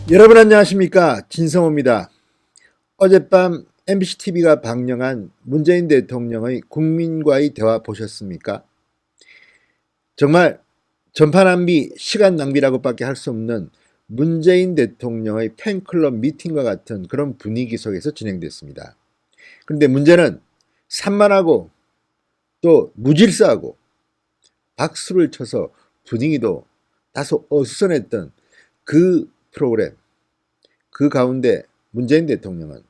여러분 안녕하십니까, 진성호입니다. 어젯밤 MBC TV가 방영한 문재인 대통령의 국민과의 대화 보셨습니까? 정말 전파낭비, 시간 낭비라고밖에 할 수 없는 문재인 대통령의 팬클럽 미팅과 같은 그런 분위기 속에서 진행됐습니다. 그런데 문제는 산만하고 또 무질서하고 박수를 쳐서 분위기도 다소 어수선했던 그 프로그램, 그 가운데 문재인 대통령은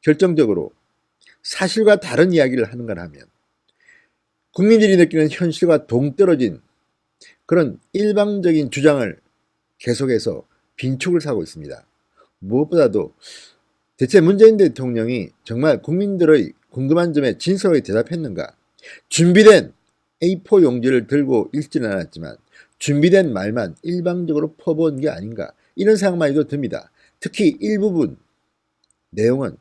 결정적으로 사실과 다른 이야기를 하는가 하면 국민들이 느끼는 현실과 동떨어진 그런 일방적인 주장을 계속해서 빈축을 사고 있습니다. 무엇보다도 대체 문재인 대통령이 정말 국민들의 궁금한 점에 진솔하게 대답했는가? 준비된 A4 용지를 들고 읽지는 않았지만 준비된 말만 일방적으로 퍼부은 게 아닌가, 이런 생각만 해도 듭니다. 특히 일부분 내용은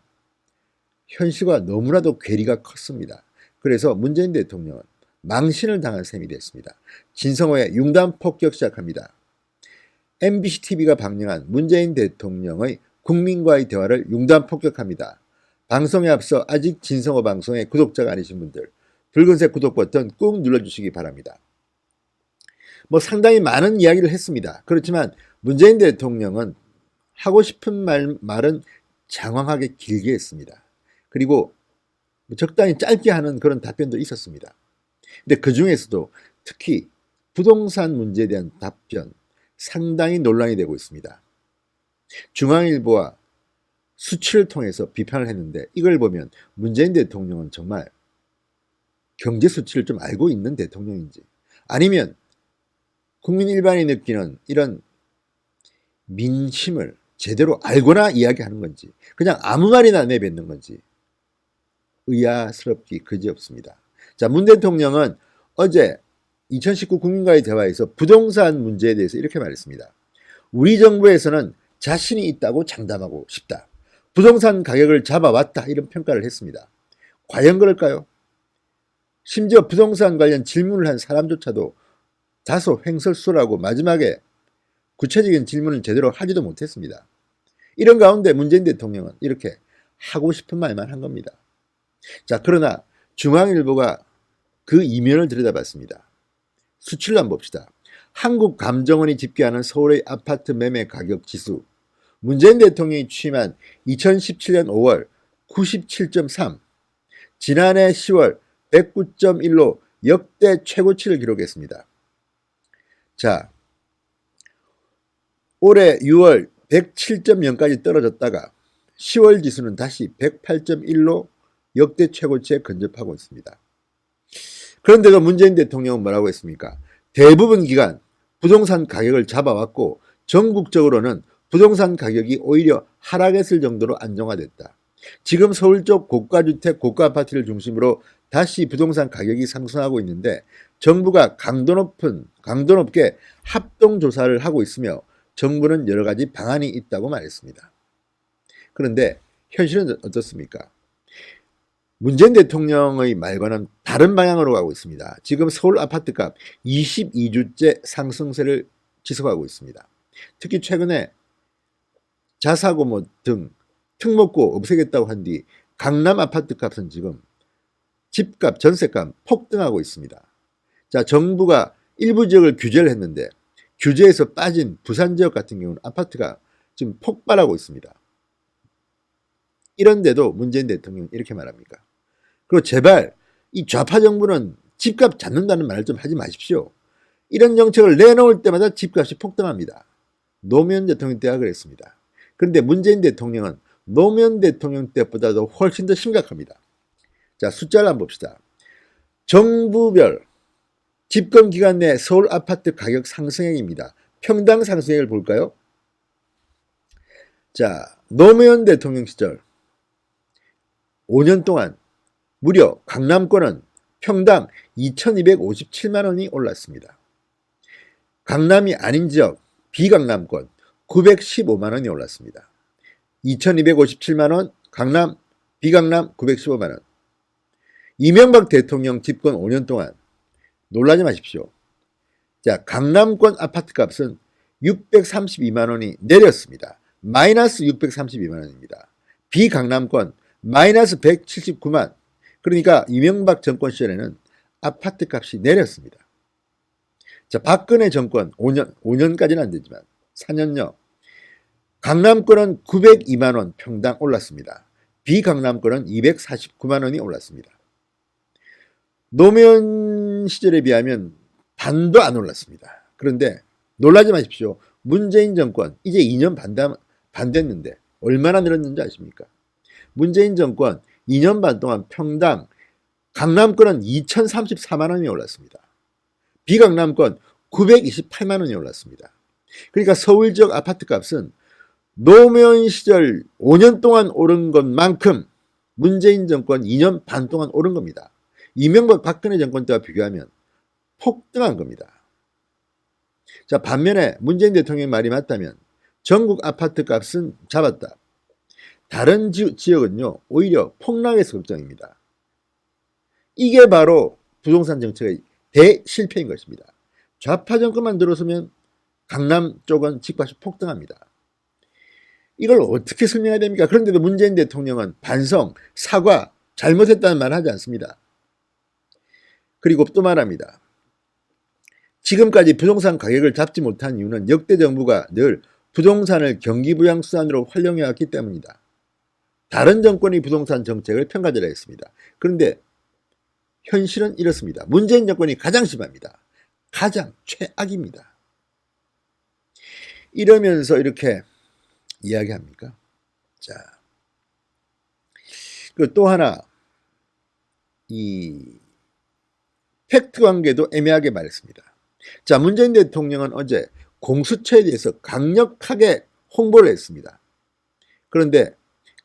현실과 너무나도 괴리가 컸습니다. 그래서 문재인 대통령은 망신을 당한 셈이 됐습니다. 진성호의 융단 폭격 시작합니다. MBC TV가 방영한 문재인 대통령의 국민과의 대화를 융단 폭격합니다. 방송에 앞서 아직 진성호 방송의 구독자가 아니신 분들, 붉은색 구독 버튼 꾹 눌러주시기 바랍니다. 상당히 많은 이야기를 했습니다. 그렇지만 문재인 대통령은 하고 싶은 말은 장황하게 길게 했습니다. 그리고 적당히 짧게 하는 그런 답변도 있었습니다. 근데 그 중에서도 특히 부동산 문제에 대한 답변, 상당히 논란이 되고 있습니다. 중앙일보와 수치를 통해서 비판을 했는데, 이걸 보면 문재인 대통령은 정말 경제 수치를 좀 알고 있는 대통령인지, 아니면 국민 일반이 느끼는 이런 민심을 제대로 알거나 이야기하는 건지, 그냥 아무 말이나 내뱉는 건지 의아스럽기 그지없습니다. 자, 문 대통령은 어제 2019 국민과의 대화에서 부동산 문제에 대해서 이렇게 말했습니다. 우리 정부에서는 자신이 있다고 장담하고 싶다. 부동산 가격을 잡아왔다, 이런 평가를 했습니다. 과연 그럴까요? 심지어 부동산 관련 질문을 한 사람조차도 다소 횡설수설하고 마지막에 구체적인 질문을 제대로 하지도 못했습니다. 이런 가운데 문재인 대통령은 이렇게 하고 싶은 말만 한 겁니다. 자, 그러나 중앙일보가 그 이면을 들여다봤습니다. 수치를 한번 봅시다. 한국감정원이 집계하는 서울의 아파트 매매 가격 지수, 문재인 대통령이 취임한 2017년 5월 97.3, 지난해 10월 109.1로 역대 최고치를 기록했습니다. 자, 올해 6월 107.0까지 떨어졌다가 10월 지수는 다시 108.1로 역대 최고치에 근접하고 있습니다. 그런데도 문재인 대통령은 뭐라고 했습니까? 대부분 기간 부동산 가격을 잡아왔고 전국적으로는 부동산 가격이 오히려 하락했을 정도로 안정화됐다. 지금 서울 쪽 고가주택, 고가아파트를 중심으로 다시 부동산 가격이 상승하고 있는데 정부가 강도 높게 합동조사를 하고 있으며 정부는 여러 가지 방안이 있다고 말했습니다. 그런데 현실은 어떻습니까? 문재인 대통령의 말과는 다른 방향으로 가고 있습니다. 지금 서울 아파트값 22주째 상승세를 지속하고 있습니다. 특히 최근에 자사고 등 특목고 없애겠다고 한 뒤 강남 아파트값은 지금 집값, 전세값 폭등하고 있습니다. 자, 정부가 일부 지역을 규제를 했는데 규제에서 빠진 부산 지역 같은 경우는 아파트가 지금 폭발하고 있습니다. 이런데도 문재인 대통령은 이렇게 말합니까? 그리고 제발 이 좌파 정부는 집값 잡는다는 말을 좀 하지 마십시오. 이런 정책을 내놓을 때마다 집값이 폭등합니다. 노무현 대통령 때가 그랬습니다. 그런데 문재인 대통령은 노무현 대통령 때보다도 훨씬 더 심각합니다. 자, 숫자를 한번 봅시다. 정부별 집권 기간 내 서울 아파트 가격 상승액입니다. 평당 상승액을 볼까요? 자, 노무현 대통령 시절 5년 동안 무려 강남권은 평당 2,257만 원이 올랐습니다. 강남이 아닌 지역 비강남권 915만 원이 올랐습니다. 2,257만 원, 강남, 비강남 915만 원. 이명박 대통령 집권 5년 동안 놀라지 마십시오. 자, 강남권 아파트 값은 632만 원이 내렸습니다. 마이너스 632만 원입니다. 비강남권 마이너스 179만. 그러니까 이명박 정권 시절에는 아파트 값이 내렸습니다. 자, 박근혜 정권 5년까지는 안 되지만 4년요. 강남권은 902만 원 평당 올랐습니다. 비강남권은 249만 원이 올랐습니다. 노무현 시절에 비하면 반도 안 올랐습니다. 그런데 놀라지 마십시오. 문재인 정권 이제 2년 반 됐는데 얼마나 늘었는지 아십니까? 문재인 정권 2년 반 동안 평당 강남권은 2034만 원이 올랐습니다. 비강남권 928만 원이 올랐습니다. 그러니까 서울 지역 아파트 값은 노무현 시절 5년 동안 오른 것만큼 문재인 정권 2년 반 동안 오른 겁니다. 이명박 박근혜 정권 때와 비교하면 폭등한 겁니다. 자, 반면에 문재인 대통령의 말이 맞다면 전국 아파트 값은 잡았다. 다른 지역은요 오히려 폭락해서 걱정입니다. 이게 바로 부동산 정책의 대실패인 것입니다. 좌파 정권만 들어서면 강남 쪽은 집값이 폭등합니다. 이걸 어떻게 설명해야 됩니까? 그런데도 문재인 대통령은 반성, 사과, 잘못했다는 말을 하지 않습니다. 그리고 또 말합니다. 지금까지 부동산 가격을 잡지 못한 이유는 역대 정부가 늘 부동산을 경기부양수단으로 활용해왔기 때문이다. 다른 정권이 부동산 정책을 평가절하 했습니다. 그런데 현실은 이렇습니다. 문재인 정권이 가장 심합니다. 가장 최악입니다. 이러면서 이렇게 이야기합니까? 자, 그리고 또 하나 이 팩트 관계도 애매하게 말했습니다. 자, 문재인 대통령은 어제 공수처에 대해서 강력하게 홍보를 했습니다. 그런데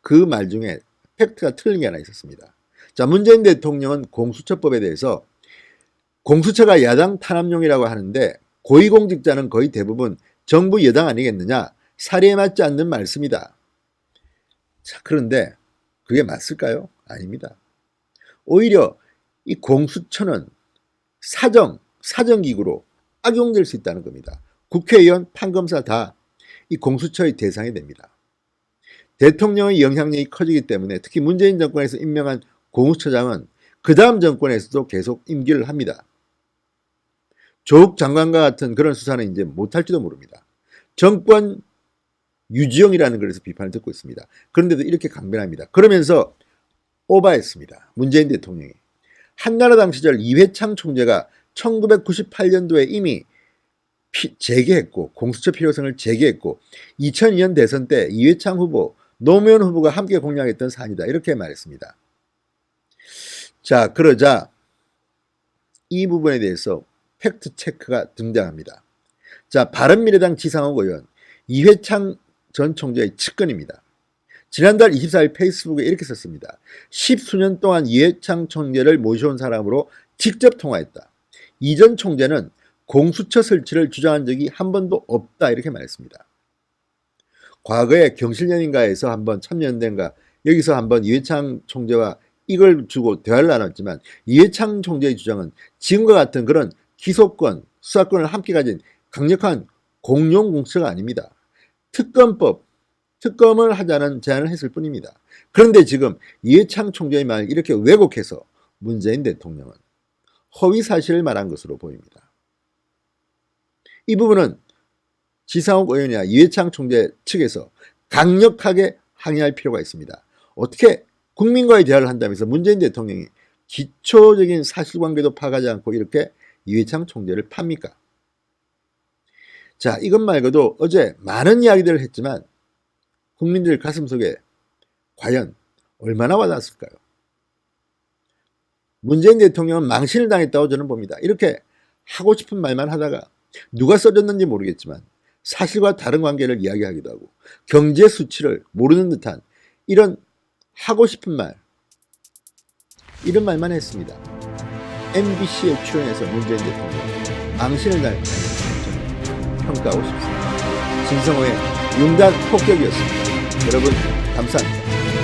그 말 중에 팩트가 틀린 게 하나 있었습니다. 자, 문재인 대통령은 공수처법에 대해서 공수처가 야당 탄압용이라고 하는데 고위공직자는 거의 대부분 정부 여당 아니겠느냐, 사리에 맞지 않는 말씀이다. 자, 그런데 그게 맞을까요? 아닙니다. 오히려 이 공수처는 사정기구로 악용될 수 있다는 겁니다. 국회의원, 판검사 다 이 공수처의 대상이 됩니다. 대통령의 영향력이 커지기 때문에 특히 문재인 정권에서 임명한 공수처장은 그 다음 정권에서도 계속 임기를 합니다. 조국 장관과 같은 그런 수사는 이제 못할지도 모릅니다. 정권 유지형이라는 것에서 비판을 듣고 있습니다. 그런데도 이렇게 강변합니다. 그러면서 오바했습니다. 문재인 대통령이. 한나라당 시절 이회창 총재가 1998년도에 이미 제기했고 공수처 필요성을 제기했고 2002년 대선 때 이회창 후보, 노무현 후보가 함께 공략했던 사안이다. 이렇게 말했습니다. 자, 그러자 이 부분에 대해서 팩트체크가 등장합니다. 자, 바른미래당 지상욱 의원, 이회창 전 총재의 측근입니다. 지난달 24일 페이스북에 이렇게 썼습니다. 10수년 동안 이회창 총재를 모셔온 사람으로 직접 통화했다. 이 전 총재는 공수처 설치를 주장한 적이 한 번도 없다. 이렇게 말했습니다. 과거에 경실련인가에서 한번 참여연대인가 여기서 한번 이회창 총재와 이걸 주고 대화를 나눴지만 이회창 총재의 주장은 지금과 같은 그런 기소권, 수사권을 함께 가진 강력한 공룡 공수처가 아닙니다. 특검을 하자는 제안을 했을 뿐입니다. 그런데 지금 이회창 총재의 말을 이렇게 왜곡해서 문재인 대통령은 허위 사실을 말한 것으로 보입니다. 이 부분은 지상욱 의원이나 이회창 총재 측에서 강력하게 항의할 필요가 있습니다. 어떻게 국민과의 대화를 한다면서 문재인 대통령이 기초적인 사실관계도 파악하지 않고 이렇게 이회창 총재를 팝니까? 자, 이것 말고도 어제 많은 이야기들을 했지만 국민들 가슴속에 과연 얼마나 와닿았을까요? 문재인 대통령은 망신을 당했다고 저는 봅니다. 이렇게 하고 싶은 말만 하다가 누가 써줬는지 모르겠지만 사실과 다른 관계를 이야기하기도 하고 경제 수치를 모르는 듯한 이런 하고 싶은 말, 이런 말만 했습니다. MBC에 출연해서 문재인 대통령 망신을 당했다는 평가하고 싶습니다. 진성호의 융단 폭격이었습니다. 여러분 감사합니다.